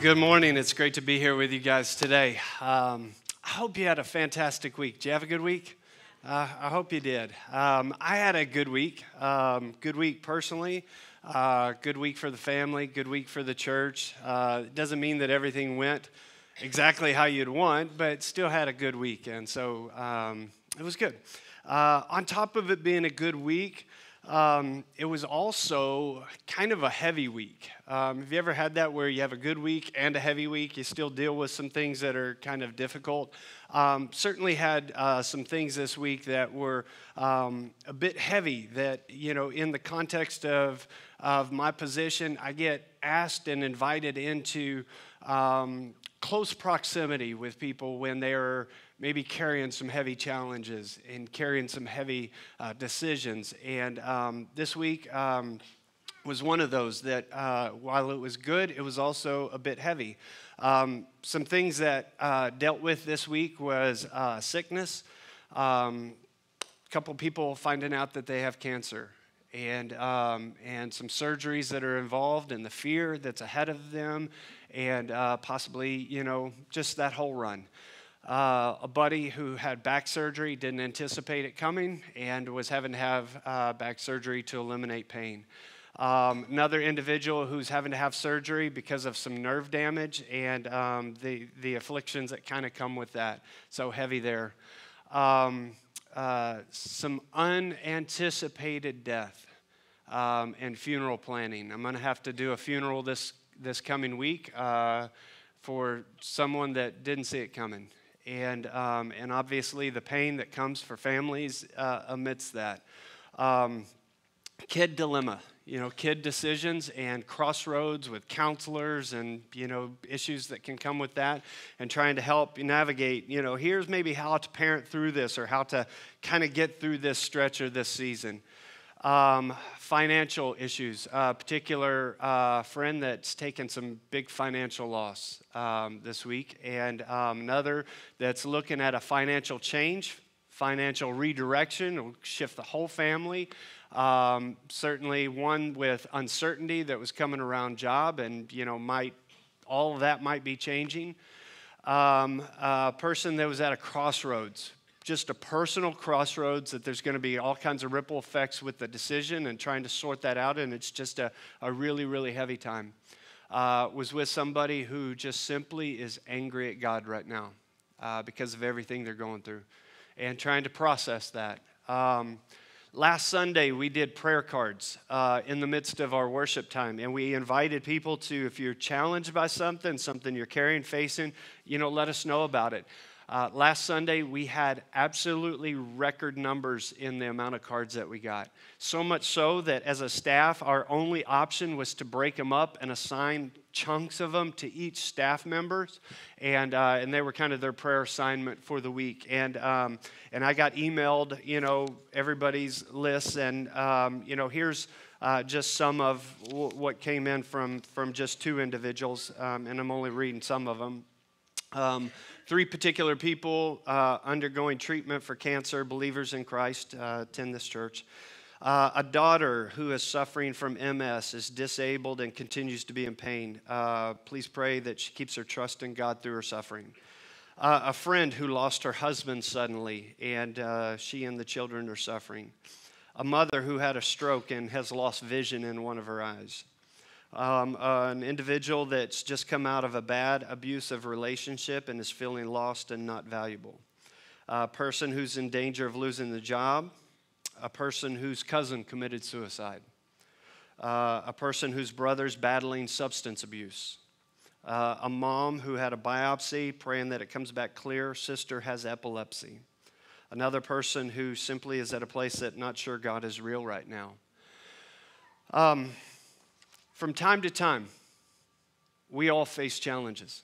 Good morning. It's great to be here with you guys today. I hope you had a fantastic week. Did you have a good week? I hope you did. I had a good week. Good week personally. Good week for the family. Good week for the church. It doesn't mean that everything went exactly how you'd want, but still had a good week, and so it was good. On top of it being a good week, it was also kind of a heavy week. Have you ever had that where you have a good week and a heavy week? You still deal with some things that are kind of difficult. Certainly had some things this week that were a bit heavy that, you know, in the context of my position, I get asked and invited into close proximity with people when they are maybe carrying some heavy challenges and carrying some heavy decisions. And this week was one of those that while it was good, it was also a bit heavy. Some things that dealt with this week was sickness. A couple people finding out that they have cancer. And some surgeries that are involved and the fear that's ahead of them and possibly, you know, just that whole run. A buddy who had back surgery didn't anticipate it coming and was having to have back surgery to eliminate pain. Another individual who's having to have surgery because of some nerve damage and the afflictions that kind of come with that. So heavy there. Some unanticipated death and funeral planning. I'm going to have to do a funeral this coming week for someone that didn't see it coming. And obviously the pain that comes for families amidst that. Kid dilemma, you know, kid decisions and crossroads with counselors and, you know, issues that can come with that and trying to help you navigate, you know, here's maybe how to parent through this or how to kind of get through this stretch or this season. Financial issues, a particular friend that's taken some big financial loss this week, and another that's looking at a financial change, financial redirection, will shift the whole family. Certainly one with uncertainty that was coming around job, and you know, all of that might be changing. A person that was at a crossroads. Just a personal crossroads that there's going to be all kinds of ripple effects with the decision and trying to sort that out, and it's just a really, really heavy time. Was with somebody who just simply is angry at God right now because of everything they're going through and trying to process that. Last Sunday, we did prayer cards in the midst of our worship time, and we invited people to, if you're challenged by something you're carrying, facing, you know, let us know about it. Last Sunday, we had absolutely record numbers in the amount of cards that we got. So much so that as a staff, our only option was to break them up and assign chunks of them to each staff members. And they were kind of their prayer assignment for the week. And I got emailed, you know, everybody's lists. And, you know, here's just some of what came in from just two individuals. And I'm only reading some of them. 3 particular people undergoing treatment for cancer, believers in Christ, attend this church. A daughter who is suffering from MS, is disabled and continues to be in pain. Please pray that she keeps her trust in God through her suffering. A friend who lost her husband suddenly, and she and the children are suffering. A mother who had a stroke and has lost vision in one of her eyes. An individual that's just come out of a bad, abusive relationship and is feeling lost and not valuable. A person who's in danger of losing the job. A person whose cousin committed suicide. A person whose brother's battling substance abuse. A mom who had a biopsy, praying that it comes back clear. Sister has epilepsy. Another person who simply is at a place that not sure God is real right now. From time to time, we all face challenges.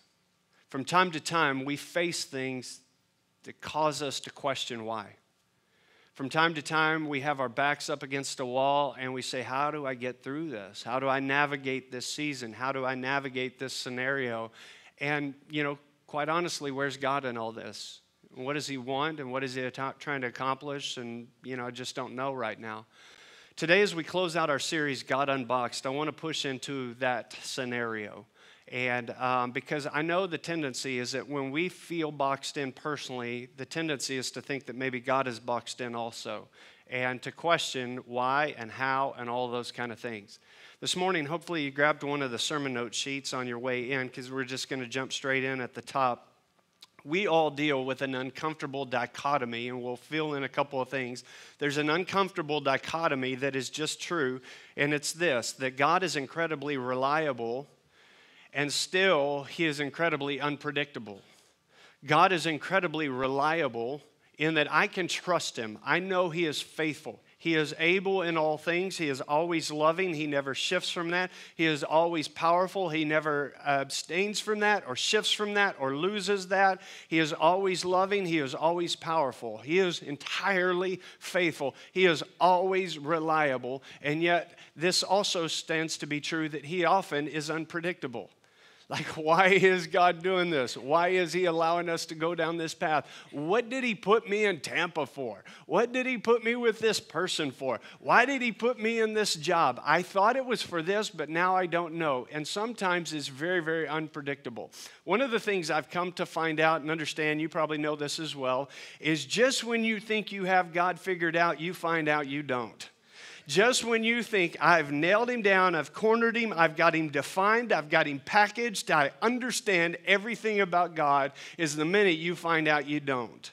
From time to time, we face things that cause us to question why. From time to time, we have our backs up against a wall and we say, how do I get through this? How do I navigate this season? How do I navigate this scenario? And, you know, quite honestly, where's God in all this? What does He want and what is He trying to accomplish? And, you know, I just don't know right now. Today, as we close out our series, God Unboxed, I want to push into that scenario And because I know the tendency is that when we feel boxed in personally, the tendency is to think that maybe God is boxed in also, and to question why and how and all those kind of things. This morning, hopefully you grabbed one of the sermon note sheets on your way in, because we're just going to jump straight in at the top. We all deal with an uncomfortable dichotomy, and we'll fill in a couple of things. There's an uncomfortable dichotomy that is just true, and it's this, that God is incredibly reliable, and still He is incredibly unpredictable. God is incredibly reliable in that I can trust Him. I know He is faithful. He is able in all things. He is always loving. He never shifts from that. He is always powerful. He never abstains from that or shifts from that or loses that. He is always loving. He is always powerful. He is entirely faithful. He is always reliable. And yet, this also stands to be true that He often is unpredictable. Like, why is God doing this? Why is He allowing us to go down this path? What did He put me in Tampa for? What did He put me with this person for? Why did He put me in this job? I thought it was for this, but now I don't know. And sometimes it's very, very unpredictable. One of the things I've come to find out and understand, you probably know this as well, is just when you think you have God figured out, you find out you don't. Just when you think, I've nailed Him down, I've cornered Him, I've got Him defined, I've got Him packaged, I understand everything about God, is the minute you find out you don't.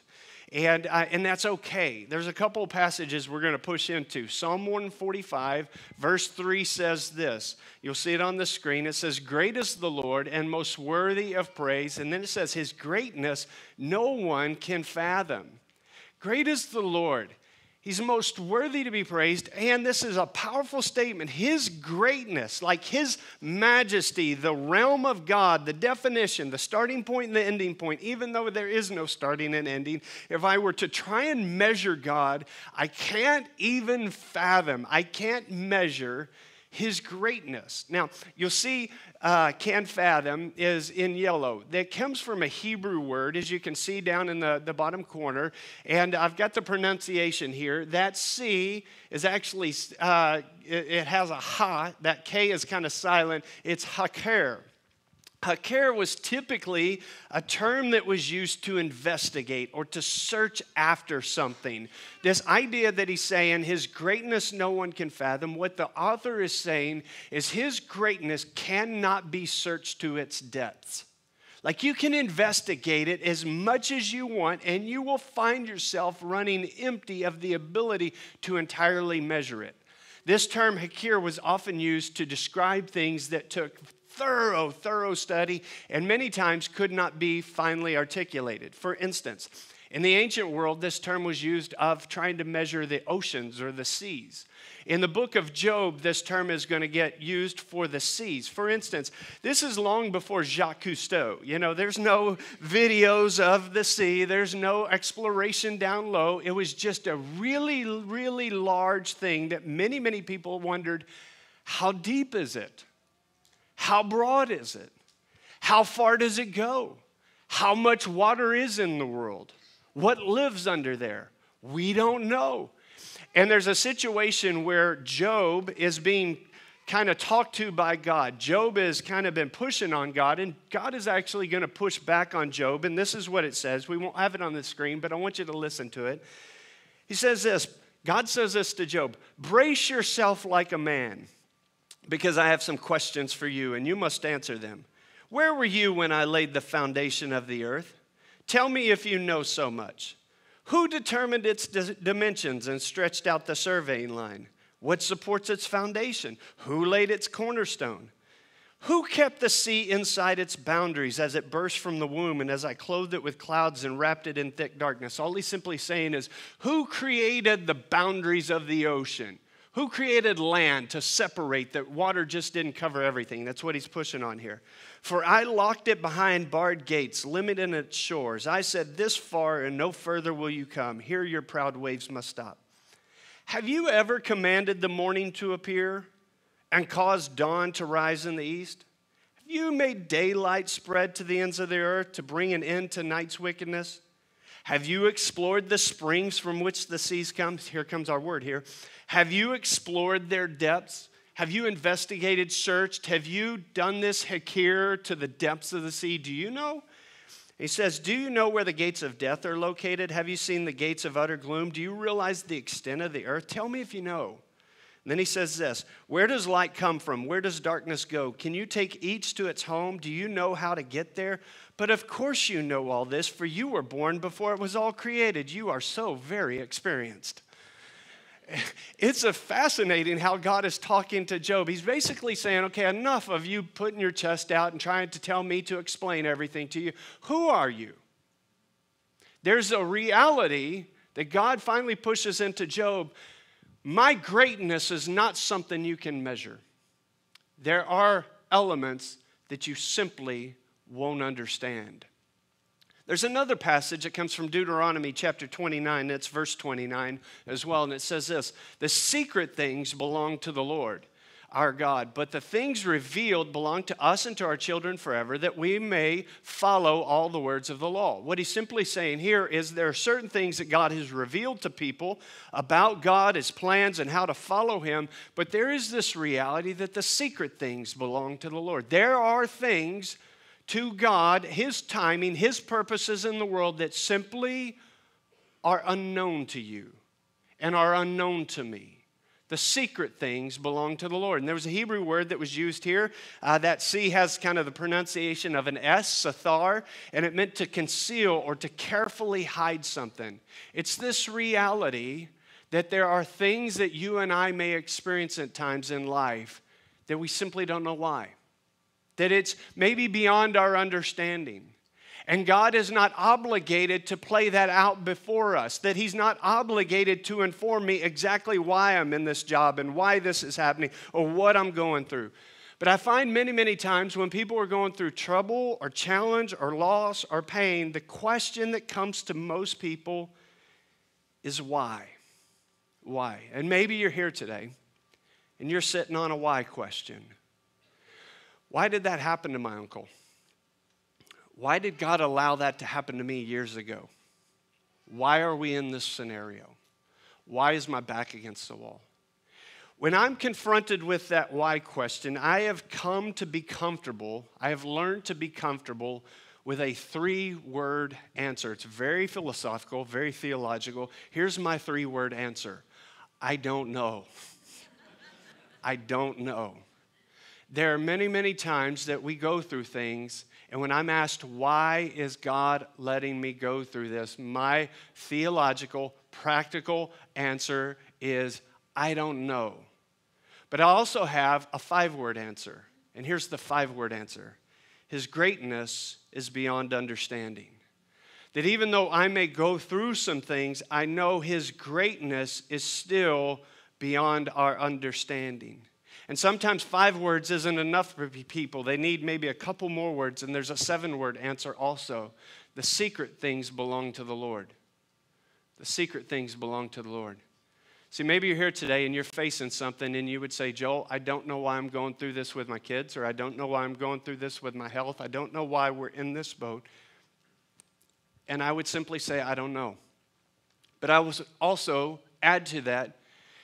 And that's okay. There's a couple of passages we're going to push into. Psalm 145, verse 3 says this. You'll see it on the screen. It says, "Great is the Lord and most worthy of praise." And then it says, "His greatness no one can fathom." Great is the Lord. He's most worthy to be praised, and this is a powerful statement. His greatness, like His majesty, the realm of God, the definition, the starting point and the ending point, even though there is no starting and ending, if I were to try and measure God, I can't even fathom, I can't measure His greatness. Now, you'll see can fathom is in yellow. That comes from a Hebrew word, as you can see down in the bottom corner. And I've got the pronunciation here. That C is actually, it has a ha. That K is kind of silent. It's haker. Haker was typically a term that was used to investigate or to search after something. This idea that he's saying His greatness no one can fathom, what the author is saying is His greatness cannot be searched to its depths. Like, you can investigate it as much as you want, and you will find yourself running empty of the ability to entirely measure it. This term, hakir, was often used to describe things that took thorough study, and many times could not be finally articulated. For instance, in the ancient world, this term was used of trying to measure the oceans or the seas. In the book of Job, this term is going to get used for the seas. For instance, this is long before Jacques Cousteau. You know, there's no videos of the sea. There's no exploration down low. It was just a really, really large thing that many, many people wondered, how deep is it? How broad is it? How far does it go? How much water is in the world? What lives under there? We don't know. And there's a situation where Job is being kind of talked to by God. Job has kind of been pushing on God, and God is actually going to push back on Job. And this is what it says. We won't have it on the screen, but I want you to listen to it. He says this. God says this to Job. "Brace yourself like a man, because I have some questions for you, and you must answer them. Where were you when I laid the foundation of the earth? Tell me if you know so much. Who determined its dimensions and stretched out the surveying line? What supports its foundation? Who laid its cornerstone? Who kept the sea inside its boundaries as it burst from the womb and as I clothed it with clouds and wrapped it in thick darkness?" All he's simply saying is, who created the boundaries of the ocean? Who created land to separate that water just didn't cover everything? That's what he's pushing on here. "For I locked it behind barred gates, limiting its shores. I said, this far and no further will you come. Here your proud waves must stop. Have you ever commanded the morning to appear and caused dawn to rise in the east? Have you made daylight spread to the ends of the earth to bring an end to night's wickedness? Have you explored the springs from which the seas come?" Here comes our word here. "Have you explored their depths? Have you investigated, searched? Have you done this hikir to the depths of the sea? Do you know? He says, do you know where the gates of death are located? Have you seen the gates of utter gloom? Do you realize the extent of the earth? Tell me if you know. And then he says this, where does light come from? Where does darkness go? Can you take each to its home? Do you know how to get there? But of course you know all this, for you were born before it was all created. You are so very experienced. It's fascinating how God is talking to Job. He's basically saying, okay, enough of you putting your chest out and trying to tell me to explain everything to you. Who are you? There's a reality that God finally pushes into Job. My greatness is not something you can measure. There are elements that you simply won't understand. There's another passage that comes from Deuteronomy chapter 29. It's verse 29 as well. And it says this, the secret things belong to the Lord, our God. But the things revealed belong to us and to our children forever, that we may follow all the words of the law. What he's simply saying here is there are certain things that God has revealed to people about God, his plans, and how to follow him. But there is this reality that the secret things belong to the Lord. There are things to God, his timing, his purposes in the world that simply are unknown to you and are unknown to me. The secret things belong to the Lord. And there was a Hebrew word that was used here. That C has kind of the pronunciation of an S, sathar, and it meant to conceal or to carefully hide something. It's this reality that there are things that you and I may experience at times in life that we simply don't know why. That it's maybe beyond our understanding. And God is not obligated to play that out before us. That he's not obligated to inform me exactly why I'm in this job and why this is happening or what I'm going through. But I find many, many times when people are going through trouble or challenge or loss or pain, the question that comes to most people is why? Why? And maybe you're here today and you're sitting on a why question. Why did that happen to my uncle? Why did God allow that to happen to me years ago? Why are we in this scenario? Why is my back against the wall? When I'm confronted with that why question, I have come to be comfortable. I have learned to be comfortable with a 3-word answer. It's very philosophical, very theological. Here's my 3-word answer. I don't know. I don't know. There are many, many times that we go through things, and when I'm asked, why is God letting me go through this? My theological, practical answer is, I don't know. But I also have a 5-word answer, and here's the 5-word answer. His greatness is beyond understanding. That even though I may go through some things, I know his greatness is still beyond our understanding. And sometimes 5 words isn't enough for people. They need maybe a couple more words, and there's a 7-word answer also. The secret things belong to the Lord. The secret things belong to the Lord. See, maybe you're here today and you're facing something and you would say, Joel, I don't know why I'm going through this with my kids, or I don't know why I'm going through this with my health. I don't know why we're in this boat. And I would simply say, I don't know. But I would also add to that,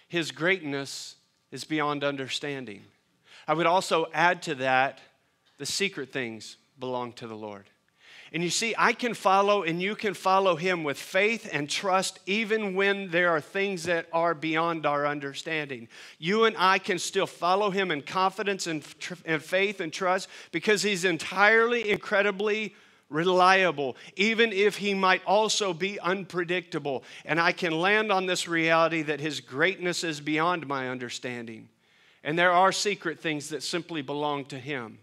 his greatness is beyond understanding. I would also add to that, the secret things belong to the Lord. And you see, I can follow and you can follow him with faith and trust even when there are things that are beyond our understanding. You and I can still follow him in confidence and faith and trust because he's entirely, incredibly reliable, even if he might also be unpredictable. And I can land on this reality that his greatness is beyond my understanding. And there are secret things that simply belong to him.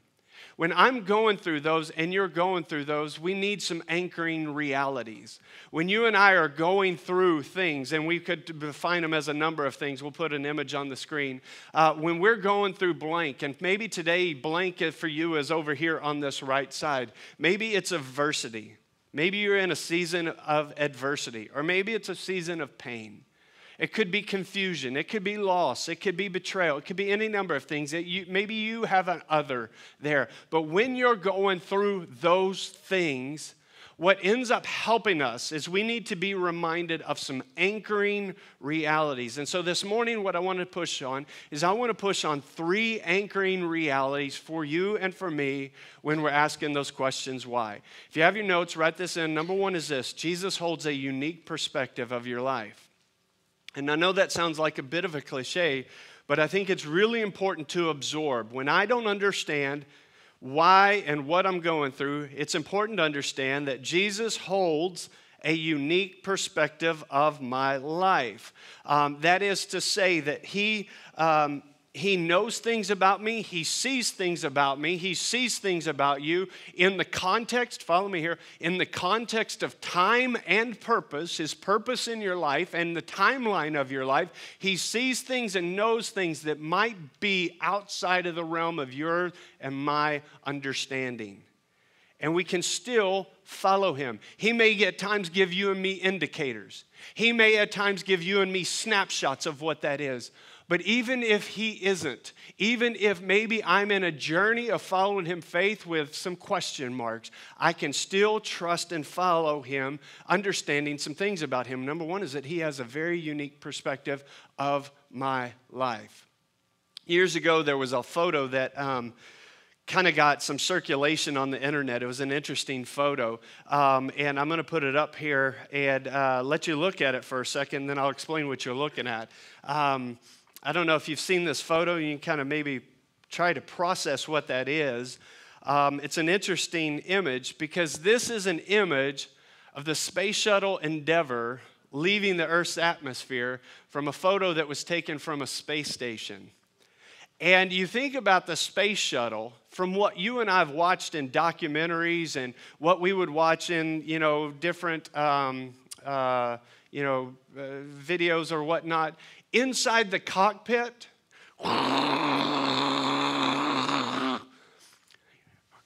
When I'm going through those and you're going through those, we need some anchoring realities. When you and I are going through things, and we could define them as a number of things, we'll put an image on the screen. When we're going through blank, and maybe today blank for you is over here on this right side. Maybe it's adversity. Maybe you're in a season of adversity, or maybe it's a season of pain. It could be confusion. It could be loss. It could be betrayal. It could be any number of things. Maybe you have an other there. But when you're going through those things, what ends up helping us is we need to be reminded of some anchoring realities. And so this morning, what I want to push on is I want to push on 3 anchoring realities for you and for me when we're asking those questions, why? If you have your notes, write this in. Number 1 is this: Jesus holds a unique perspective of your life. And I know that sounds like a bit of a cliche, but I think it's really important to absorb. When I don't understand why and what I'm going through, it's important to understand that Jesus holds a unique perspective of my life. That is to say that He knows things about me. He sees things about me. He sees things about you in the context, follow me here, in the context of time and purpose, His purpose in your life and the timeline of your life. He sees things and knows things that might be outside of the realm of your and my understanding. And we can still follow Him. He may at times give you and me indicators. He may at times give you and me snapshots of what that is. But even if He isn't, even if maybe I'm in a journey of following Him faith with some question marks, I can still trust and follow Him, understanding some things about Him. Number 1 is that He has a very unique perspective of my life. Years ago, there was a photo that kind of got some circulation on the internet. It was an interesting photo, and I'm going to put it up here and let you look at it for a second, then I'll explain what you're looking at. I don't know if you've seen this photo. You can kind of maybe try to process what that is. It's an interesting image because this is an image of the Space Shuttle Endeavour leaving the Earth's atmosphere from a photo that was taken from a space station. And you think about the space shuttle, from what you and I have watched in documentaries and what we would watch in, different, videos or whatnot. Inside the cockpit,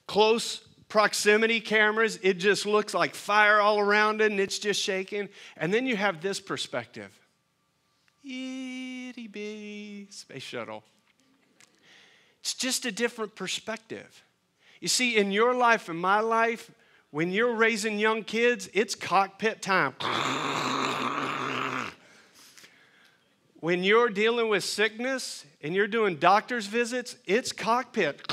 close proximity cameras, it just looks like fire all around it and it's just shaking. And then you have this perspective. Itty bitty space shuttle. It's just a different perspective. You see, in your life and my life, when you're raising young kids, it's cockpit time. When you're dealing with sickness and you're doing doctor's visits, it's cockpit.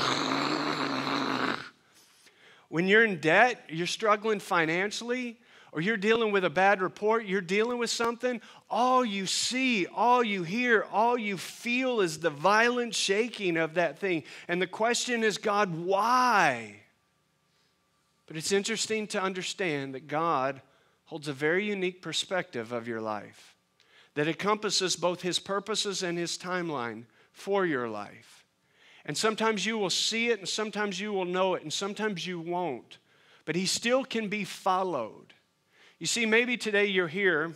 When you're in debt, you're struggling financially, or you're dealing with a bad report, you're dealing with something, all you see, all you hear, all you feel is the violent shaking of that thing. And the question is, God, why? But it's interesting to understand that God holds a very unique perspective of your life that encompasses both His purposes and His timeline for your life. And sometimes you will see it, and sometimes you will know it, and sometimes you won't. But He still can be followed. You see, maybe today you're here,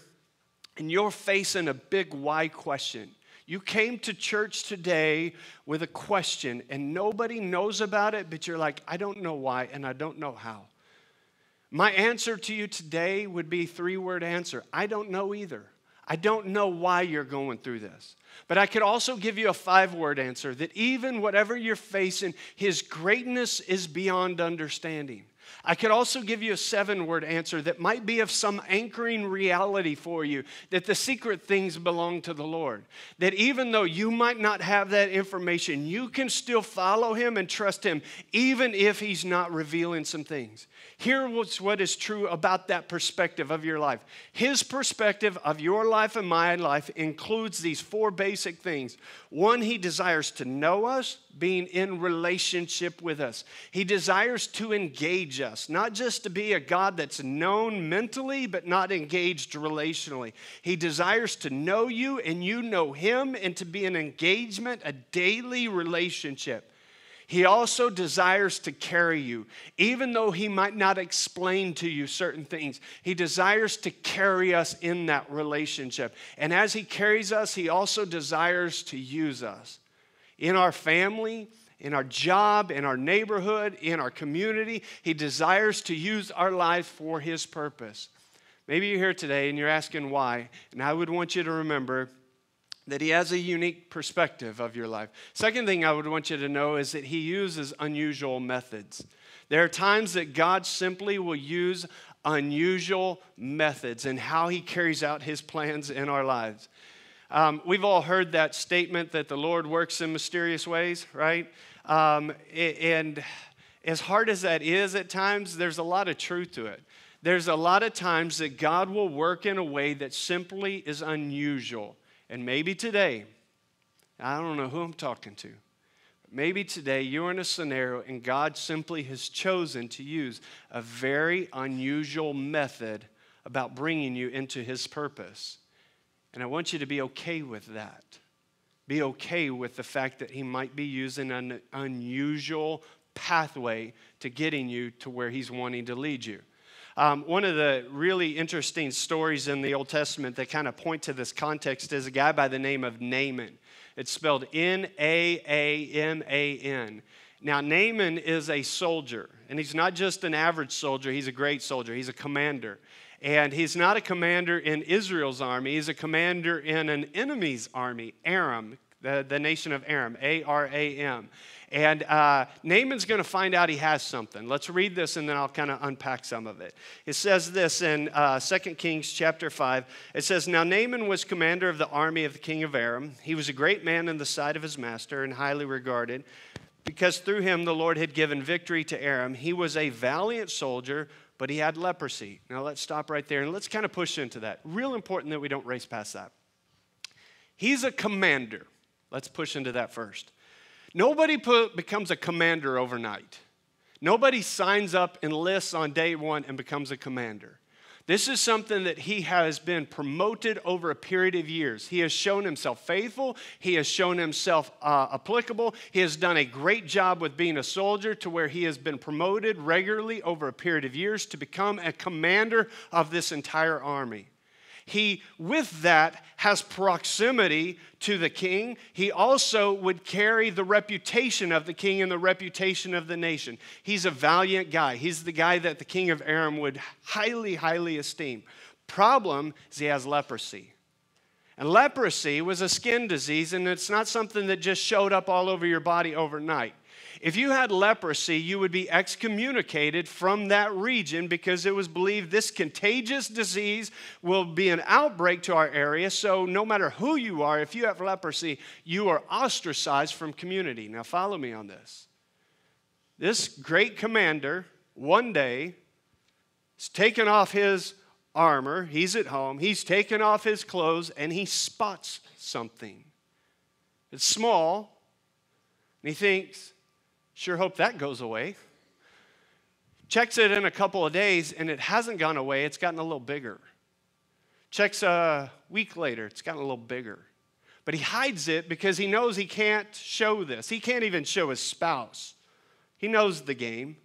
and you're facing a big why question. You came to church today with a question, and nobody knows about it, but you're like, I don't know why, and I don't know how. My answer to you today would be a 3-word answer. I don't know either. I don't know why you're going through this. But I could also give you a 5-word answer that even whatever you're facing, His greatness is beyond understanding. I could also give you a 7-word answer that might be of some anchoring reality for you, that the secret things belong to the Lord. That even though you might not have that information, you can still follow Him and trust Him, even if He's not revealing some things. Here's what is true about that perspective of your life. His perspective of your life and my life includes these 4 basic things. 1, He desires to know us, being in relationship with us. He desires to engage us, not just to be a God that's known mentally, but not engaged relationally. He desires to know you and you know Him, and to be an engagement, a daily relationship. He also desires to carry you. Even though He might not explain to you certain things, He desires to carry us in that relationship. And as He carries us, He also desires to use us. In our family, in our job, in our neighborhood, in our community, He desires to use our life for His purpose. Maybe you're here today and you're asking why, and I would want you to remember that He has a unique perspective of your life. Second thing I would want you to know is that He uses unusual methods. There are times that God simply will use unusual methods and how he carries out his plans in our lives. We've all heard that statement that the Lord works in mysterious ways, right? And as hard as that is at times, there's a lot of truth to it. There's a lot of times that God will work in a way that simply is unusual. And maybe today, I don't know who I'm talking to, but maybe today you're in a scenario and God simply has chosen to use a very unusual method about bringing you into his purpose. And I want you to be okay with that. Be okay with the fact that he might be using an unusual pathway to getting you to where he's wanting to lead you. One of the really interesting stories in the Old Testament that kind of point to this context is a guy by the name of Naaman. It's spelled Naaman. Now, Naaman is a soldier, and he's not just an average soldier, he's a great soldier. He's a commander. And he's not a commander in Israel's army, he's a commander in an enemy's army, Aram, the nation of Aram, Aram. And Naaman's going to find out he has something. Let's read this and then I'll kind of unpack some of it. It says this in 2 Kings chapter 5. It says, "Now Naaman was commander of the army of the king of Aram. He was a great man in the sight of his master and highly regarded, because through him the Lord had given victory to Aram. He was a valiant soldier, but he had leprosy." Now let's stop right there and let's kind of push into that. Real important that we don't race past that. He's a commander. Let's push into that first. Nobody becomes a commander overnight. Nobody signs up, enlists on day one, and becomes a commander. This is something that he has been promoted over a period of years. He has shown himself faithful. He has shown himself applicable. He has done a great job with being a soldier to where he has been promoted regularly over a period of years to become a commander of this entire army. He, with that, has proximity to the king. He also would carry the reputation of the king and the reputation of the nation. He's a valiant guy. He's the guy that the king of Aram would highly, highly esteem. Problem is he has leprosy. And leprosy was a skin disease, and it's not something that just showed up all over your body overnight. If you had leprosy, you would be excommunicated from that region because it was believed this contagious disease will be an outbreak to our area. So no matter who you are, if you have leprosy, you are ostracized from community. Now follow me on this. This great commander, one day, is taking off his armor. He's at home. He's taking off his clothes, and he spots something. It's small, and he thinks, sure hope that goes away. Checks it in a couple of days, and it hasn't gone away. It's gotten a little bigger. Checks a week later. It's gotten a little bigger. But he hides it because he knows he can't show this. He can't even show his spouse. He knows the game.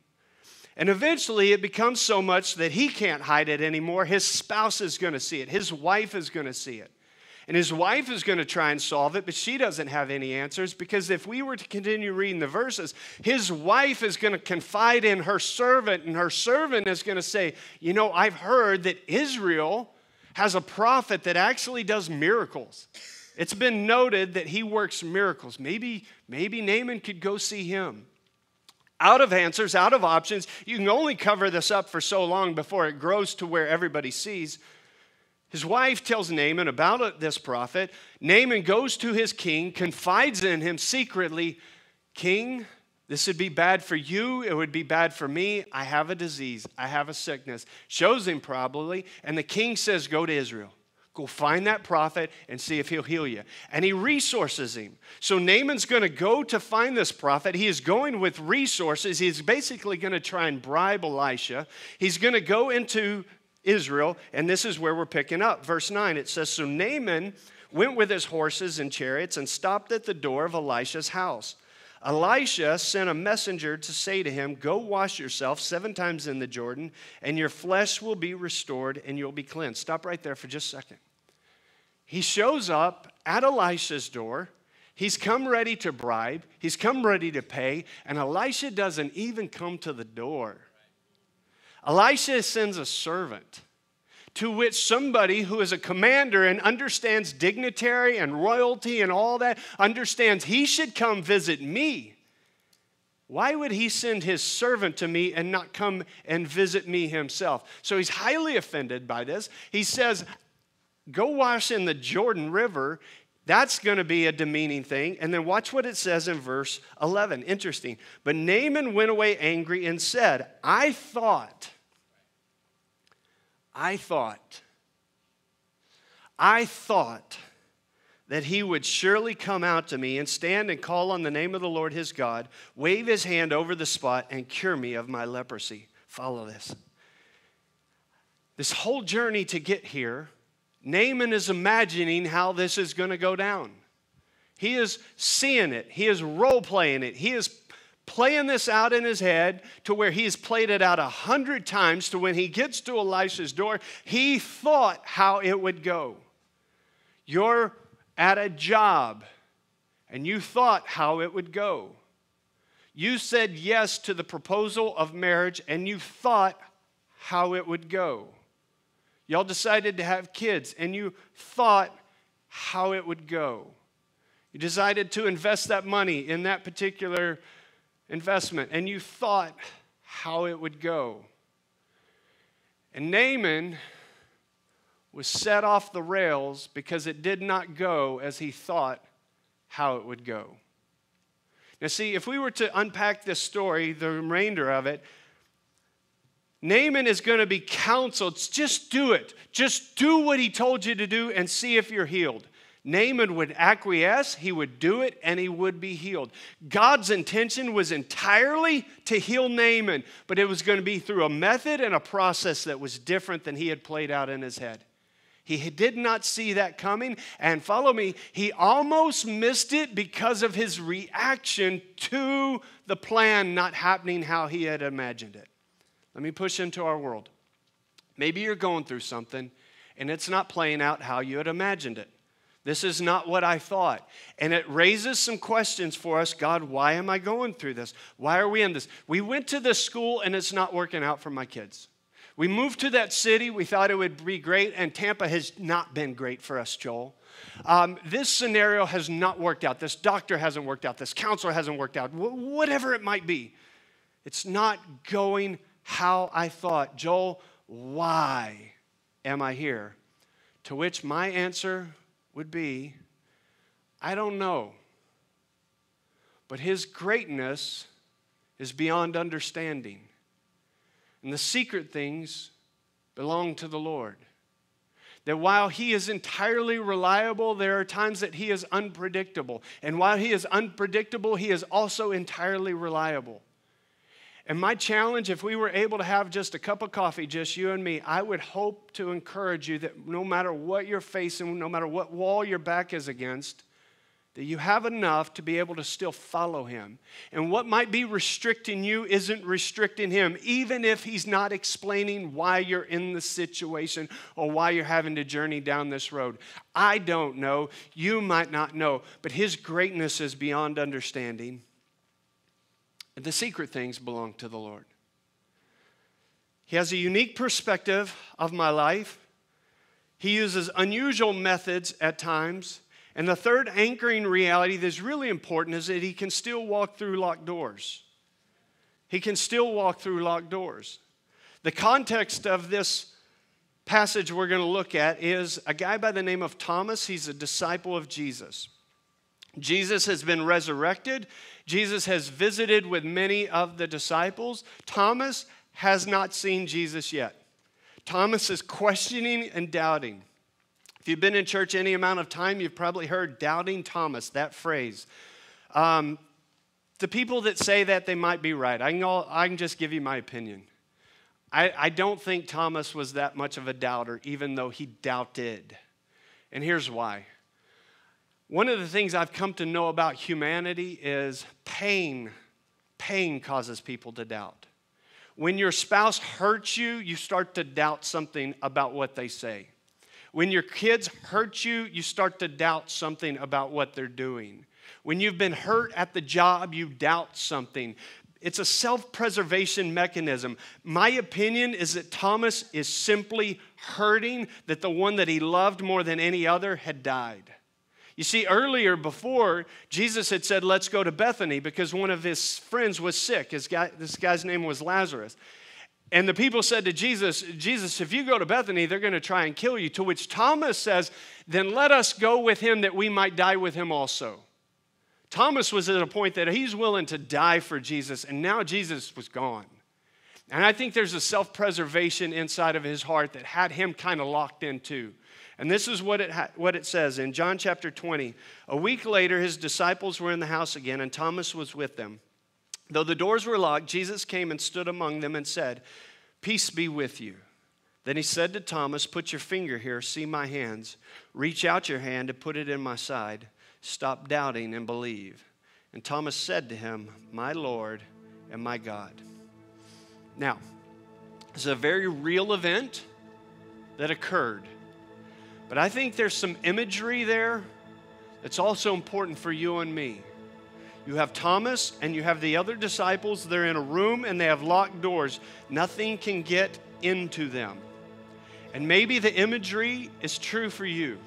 And eventually it becomes so much that he can't hide it anymore. His spouse is going to see it. His wife is going to see it. And his wife is going to try and solve it, but she doesn't have any answers, because if we were to continue reading the verses, his wife is going to confide in her servant, and her servant is going to say, you know, I've heard that Israel has a prophet that actually does miracles. It's been noted that he works miracles. Maybe Naaman could go see him. Out of answers, out of options. You can only cover this up for so long before it grows to where everybody sees. His wife tells Naaman about this prophet. Naaman goes to his king, confides in him secretly, "King, this would be bad for you. It would be bad for me. I have a disease. I have a sickness." Shows him probably. And the king says, "Go to Israel. Go find that prophet and see if he'll heal you." And he resources him. So Naaman's going to go to find this prophet. He is going with resources. He's basically going to try and bribe Elisha. He's going to go into Israel, and this is where we're picking up. Verse 9, it says, "So Naaman went with his horses and chariots and stopped at the door of Elisha's house. Elisha sent a messenger to say to him, 'Go wash yourself 7 times in the Jordan, and your flesh will be restored, and you'll be cleansed.'" Stop right there for just a second. He shows up at Elisha's door. He's come ready to bribe. He's come ready to pay, and Elisha doesn't even come to the door. Elisha sends a servant, to which somebody who is a commander and understands dignitary and royalty and all that, understands he should come visit me. Why would he send his servant to me and not come and visit me himself? So he's highly offended by this. He says, go wash in the Jordan River. That's going to be a demeaning thing. And then watch what it says in verse 11. Interesting. But Naaman went away angry and said, I thought that he would surely come out to me and stand and call on the name of the Lord his God, wave his hand over the spot, and cure me of my leprosy. Follow this. This whole journey to get here, Naaman is imagining how this is going to go down. He is seeing it. He is role-playing it. He is playing this out in his head to where he's played it out 100 times to when he gets to Elisha's door, he thought how it would go. You're at a job, and you thought how it would go. You said yes to the proposal of marriage, and you thought how it would go. Y'all decided to have kids, and you thought how it would go. You decided to invest that money in that particular investment, and you thought how it would go. And Naaman was set off the rails because it did not go as he thought how it would go. Now see, if we were to unpack this story, the remainder of it, Naaman is going to be counseled, just do it. Just do what he told you to do and see if you're healed. Naaman would acquiesce, he would do it, and he would be healed. God's intention was entirely to heal Naaman, but it was going to be through a method and a process that was different than he had played out in his head. He did not see that coming, and follow me, he almost missed it because of his reaction to the plan not happening how he had imagined it. Let me push into our world. Maybe you're going through something, and it's not playing out how you had imagined it. This is not what I thought. And it raises some questions for us. God, why am I going through this? Why are we in this? We went to this school, and it's not working out for my kids. We moved to that city. We thought it would be great, and Tampa has not been great for us, Joel. This scenario has not worked out. This doctor hasn't worked out. This counselor hasn't worked out. Whatever it might be. It's not going how I thought. Joel, why am I here? To which my answer would be, I don't know. But his greatness is beyond understanding. And the secret things belong to the Lord. That while he is entirely reliable, there are times that he is unpredictable. And while he is unpredictable, he is also entirely reliable. And my challenge, if we were able to have just a cup of coffee, just you and me, I would hope to encourage you that no matter what you're facing, no matter what wall your back is against, that you have enough to be able to still follow him. And what might be restricting you isn't restricting him, even if he's not explaining why you're in the situation or why you're having to journey down this road. I don't know. You might not know. But his greatness is beyond understanding. And the secret things belong to the Lord. He has a unique perspective of my life. He uses unusual methods at times. And the third anchoring reality that's really important is that he can still walk through locked doors. He can still walk through locked doors. The context of this passage we're going to look at is a guy by the name of Thomas. He's a disciple of Jesus. Jesus has been resurrected. Jesus has visited with many of the disciples. Thomas has not seen Jesus yet. Thomas is questioning and doubting. If you've been in church any amount of time, you've probably heard doubting Thomas, that phrase. The people that say that, they might be right. I can just give you my opinion. I don't think Thomas was that much of a doubter, even though he doubted. And here's why. One of the things I've come to know about humanity is pain. Pain causes people to doubt. When your spouse hurts you, you start to doubt something about what they say. When your kids hurt you, you start to doubt something about what they're doing. When you've been hurt at the job, you doubt something. It's a self-preservation mechanism. My opinion is that Thomas is simply hurting that the one that he loved more than any other had died. You see, earlier before, Jesus had said, let's go to Bethany because one of his friends was sick. This guy's name was Lazarus. And the people said to Jesus, if you go to Bethany, they're going to try and kill you. To which Thomas says, then let us go with him that we might die with him also. Thomas was at a point that he's willing to die for Jesus, and now Jesus was gone. And I think there's a self-preservation inside of his heart that had him kind of locked in too. And this is what it says in John chapter 20. A week later, his disciples were in the house again, and Thomas was with them. Though the doors were locked, Jesus came and stood among them and said, peace be with you. Then he said to Thomas, put your finger here, see my hands. Reach out your hand and put it in my side. Stop doubting and believe. And Thomas said to him, my Lord and my God. Now, it's a very real event that occurred. But I think there's some imagery there that's also important for you and me. You have Thomas and you have the other disciples. They're in a room and they have locked doors. Nothing can get into them. And maybe the imagery is true for you.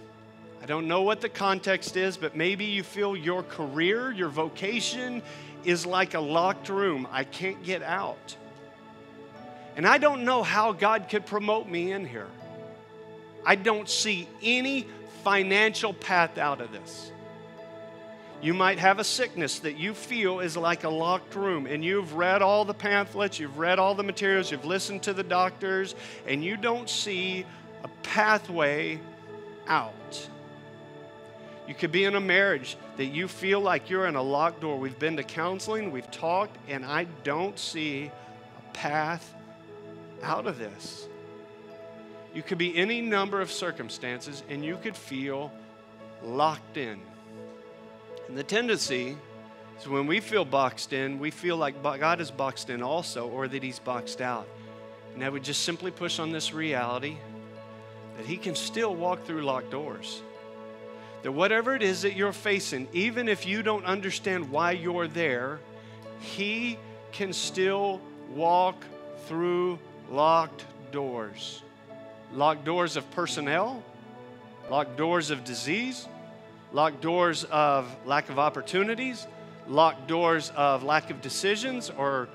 I don't know what the context is, but maybe you feel your career, your vocation is like a locked room. I can't get out. And I don't know how God could promote me in here. I don't see any financial path out of this. You might have a sickness that you feel is like a locked room, and you've read all the pamphlets, you've read all the materials, you've listened to the doctors, and you don't see a pathway out. You could be in a marriage that you feel like you're in a locked door. We've been to counseling, we've talked, and I don't see a path out of this. You could be any number of circumstances, and you could feel locked in. And the tendency is when we feel boxed in, we feel like God is boxed in also, or that he's boxed out. And I would just simply push on this reality that he can still walk through locked doors. That whatever it is that you're facing, even if you don't understand why you're there, he can still walk through locked doors. Locked doors of personnel, locked doors of disease, locked doors of lack of opportunities, locked doors of lack of decisions or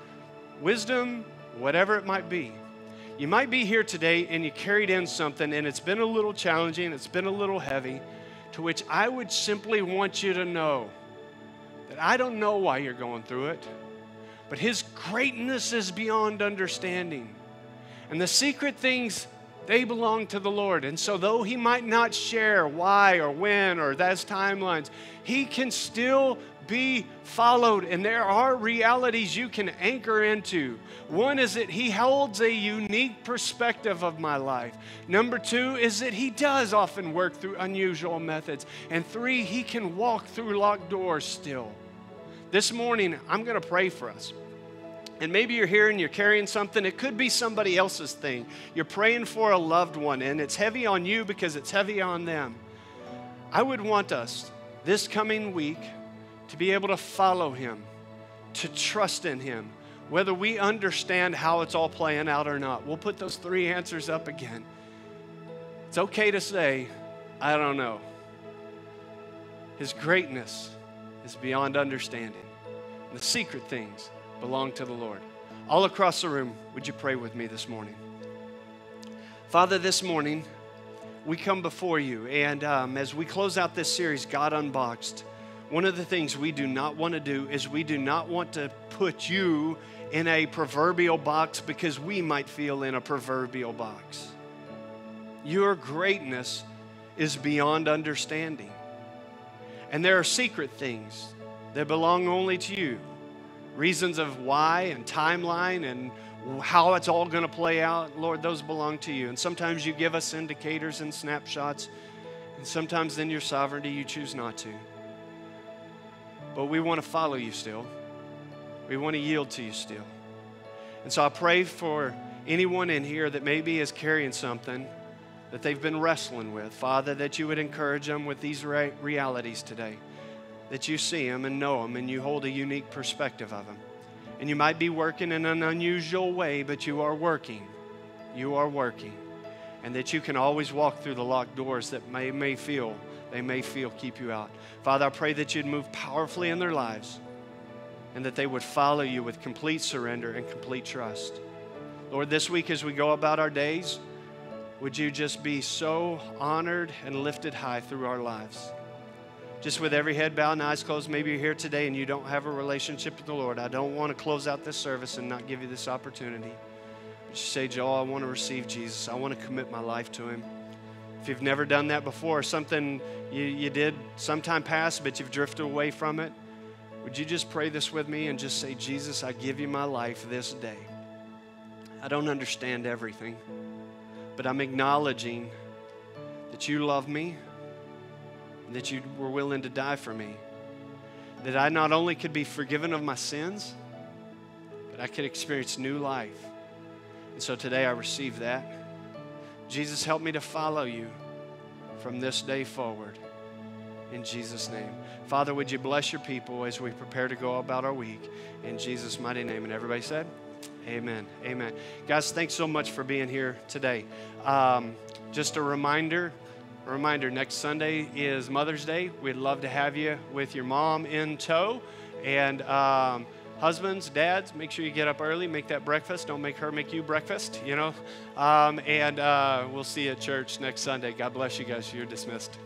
wisdom, whatever it might be. You might be here today and you carried in something and it's been a little challenging, it's been a little heavy, to which I would simply want you to know that I don't know why you're going through it, but his greatness is beyond understanding. And the secret things, they belong to the Lord. And so though he might not share why or when or those timelines, he can still be followed. And there are realities you can anchor into. One is that he holds a unique perspective of my life. Number two is that he does often work through unusual methods. And three, he can walk through locked doors still. This morning, I'm going to pray for us. And maybe you're here and you're carrying something. It could be somebody else's thing. You're praying for a loved one, and it's heavy on you because it's heavy on them. I would want us this coming week to be able to follow him, to trust in him, whether we understand how it's all playing out or not. We'll put those three answers up again. It's okay to say, I don't know. His greatness is beyond understanding. The secret things belong to the Lord. All across the room, would you pray with me this morning? Father, this morning, we come before you, and as we close out this series, God Unboxed, one of the things we do not want to do is we do not want to put you in a proverbial box because we might feel in a proverbial box. Your greatness is beyond understanding. And there are secret things that belong only to you. Reasons of why and timeline and how it's all going to play out, Lord, those belong to you. And sometimes you give us indicators and snapshots, and sometimes in your sovereignty you choose not to. But we want to follow you still. We want to yield to you still. And so I pray for anyone in here that maybe is carrying something that they've been wrestling with. Father, that you would encourage them with these realities today. That you see them and know them and you hold a unique perspective of them. And you might be working in an unusual way, but you are working. You are working. And that you can always walk through the locked doors that may feel they may feel keep you out. Father, I pray that you'd move powerfully in their lives and that they would follow you with complete surrender and complete trust. Lord, this week as we go about our days, would you just be so honored and lifted high through our lives? Just with every head bowed and eyes closed, maybe you're here today and you don't have a relationship with the Lord. I don't want to close out this service and not give you this opportunity. But you say, Joel, I want to receive Jesus. I want to commit my life to him. If you've never done that before, something you did sometime past, but you've drifted away from it, would you just pray this with me and just say, Jesus, I give you my life this day. I don't understand everything, but I'm acknowledging that you love me, that you were willing to die for me, that I not only could be forgiven of my sins, but I could experience new life. And so today I receive that. Jesus, help me to follow you from this day forward. In Jesus' name. Father, would you bless your people as we prepare to go about our week? In Jesus' mighty name. And everybody said, amen. Amen. Guys, thanks so much for being here today. Just a reminder, next Sunday is Mother's Day. We'd love to have you with your mom in tow. And husbands, dads, make sure you get up early, make that breakfast. Don't make her make you breakfast, you know. And we'll see you at church next Sunday. God bless you guys. You're dismissed.